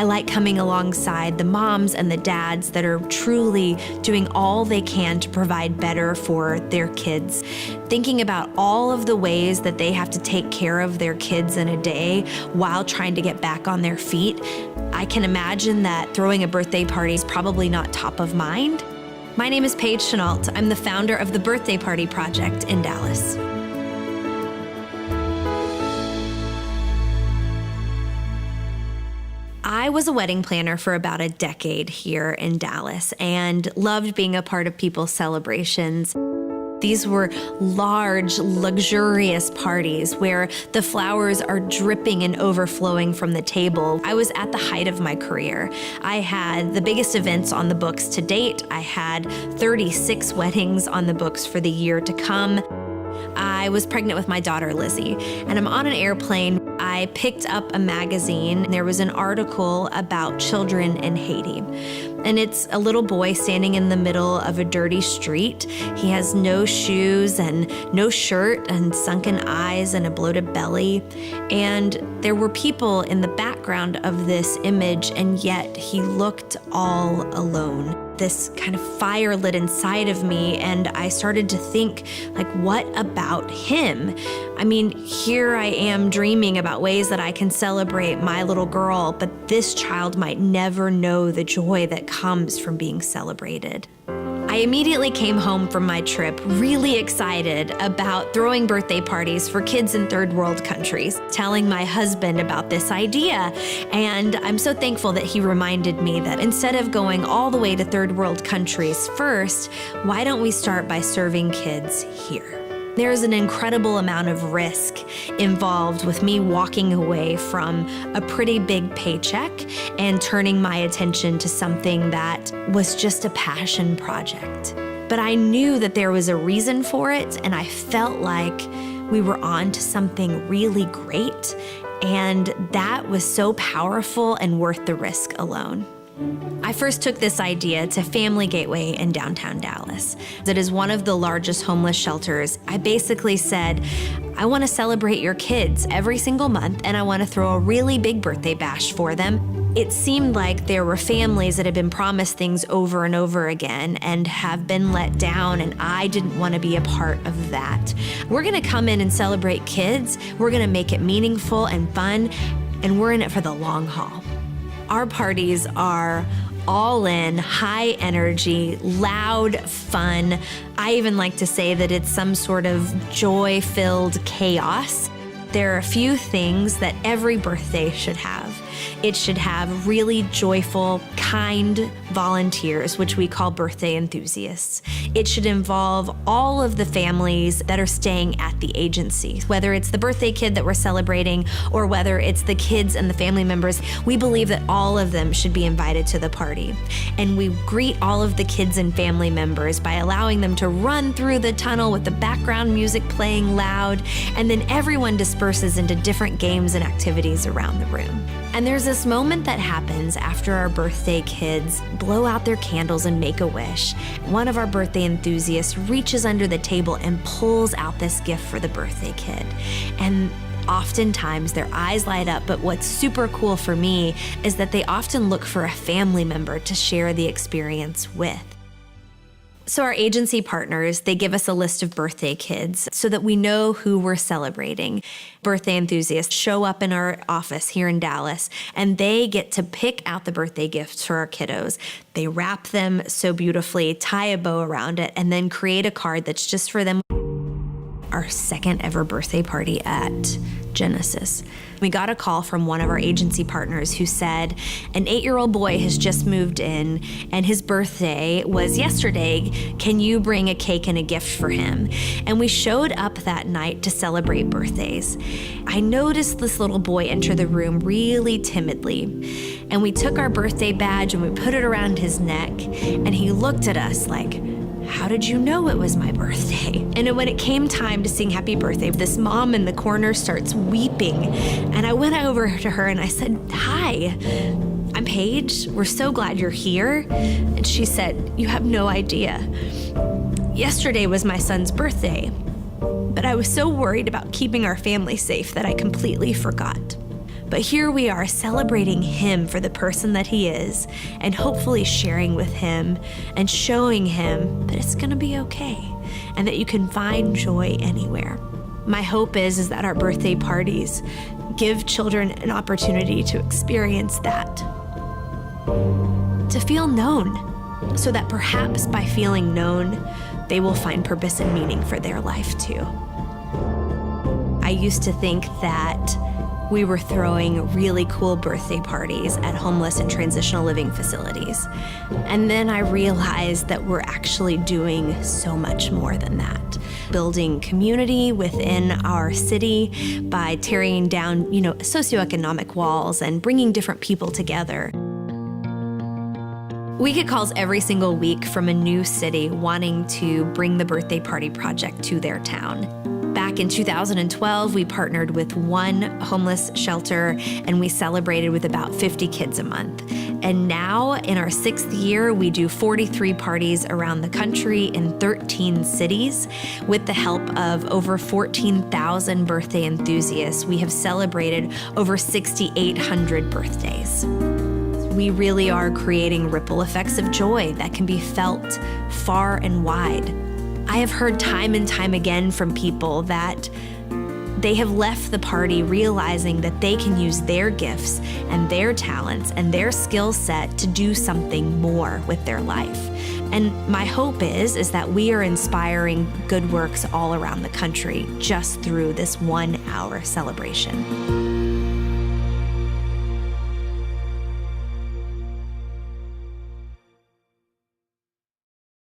I like coming alongside the moms and the dads that are truly doing all they can to provide better for their kids. Thinking about all of the ways that they have to take care of their kids in a day while trying to get back on their feet, I can imagine that throwing a birthday party is probably not top of mind. My name is Paige Chenault. I'm the founder of the Birthday Party Project in Dallas. I was a wedding planner for about a decade here in Dallas and loved being a part of people's celebrations. These were large, luxurious parties where the flowers are dripping and overflowing from the table. I was at the height of my career. I had the biggest events on the books to date. I had 36 weddings on the books for the year to come. I was pregnant with my daughter, Lizzie, and I'm on an airplane. I picked up a magazine, and there was an article about children in Haiti. And it's a little boy standing in the middle of a dirty street. He has no shoes and no shirt and sunken eyes and a bloated belly. And there were people in the background of this image, and yet he looked all alone. This kind of fire lit inside of me, and I started to think, like, what about him? I mean, here I am dreaming about ways that I can celebrate my little girl, but this child might never know the joy that comes from being celebrated. I immediately came home from my trip really excited about throwing birthday parties for kids in third world countries, telling my husband about this idea. And I'm so thankful that he reminded me that instead of going all the way to third world countries first, why don't we start by serving kids here? There's an incredible amount of risk involved with me walking away from a pretty big paycheck and turning my attention to something that was just a passion project. But I knew that there was a reason for it, and I felt like we were on to something really great, and that was so powerful and worth the risk alone. I first took this idea to Family Gateway in downtown Dallas. It is one of the largest homeless shelters. I basically said, I want to celebrate your kids every single month, and I want to throw a really big birthday bash for them. It seemed like there were families that had been promised things over and over again and have been let down, and I didn't want to be a part of that. We're going to come in and celebrate kids. We're going to make it meaningful and fun, and we're in it for the long haul. Our parties are all in, high energy, loud, fun. I even like to say that it's some sort of joy-filled chaos. There are a few things that every birthday should have. It should have really joyful, kind volunteers, which we call birthday enthusiasts. It should involve all of the families that are staying at the agency, whether it's the birthday kid that we're celebrating or whether it's the kids and the family members. We believe that all of them should be invited to the party. And we greet all of the kids and family members by allowing them to run through the tunnel with the background music playing loud, and then everyone disperses into different games and activities around the room. And there's this moment that happens after our birthday kids blow out their candles and make a wish. One of our birthday enthusiasts reaches under the table and pulls out this gift for the birthday kid. And oftentimes their eyes light up, but what's super cool for me is that they often look for a family member to share the experience with. So our agency partners, they give us a list of birthday kids so that we know who we're celebrating. Birthday enthusiasts show up in our office here in Dallas, and they get to pick out the birthday gifts for our kiddos. They wrap them so beautifully, tie a bow around it, and then create a card that's just for them. Our second ever birthday party at Genesis. We got a call from one of our agency partners who said an 8-year-old boy has just moved in and his birthday was yesterday. Can you bring a cake and a gift for him? And we showed up that night to celebrate birthdays. I noticed this little boy enter the room really timidly, and we took our birthday badge and we put it around his neck, and he looked at us like, how did you know it was my birthday? And when it came time to sing happy birthday, this mom in the corner starts weeping. And I went over to her and I said, hi, I'm Paige. We're so glad you're here. And she said, you have no idea. Yesterday was my son's birthday, but I was so worried about keeping our family safe that I completely forgot. But here we are celebrating him for the person that he is, and hopefully sharing with him and showing him that it's gonna be okay and that you can find joy anywhere. My hope is that our birthday parties give children an opportunity to experience that, to feel known, so that perhaps by feeling known, they will find purpose and meaning for their life too. I used to think that we were throwing really cool birthday parties at homeless and transitional living facilities. And then I realized that we're actually doing so much more than that. Building community within our city by tearing down, socioeconomic walls and bringing different people together. We get calls every single week from a new city wanting to bring the birthday party project to their town. Back in 2012, we partnered with one homeless shelter and we celebrated with about 50 kids a month. And now, in our 6th year, we do 43 parties around the country in 13 cities. With the help of over 14,000 birthday enthusiasts, we have celebrated over 6,800 birthdays. We really are creating ripple effects of joy that can be felt far and wide. I have heard time and time again from people that they have left the party realizing that they can use their gifts and their talents and their skill set to do something more with their life. And my hope is that we are inspiring good works all around the country just through this 1 hour celebration.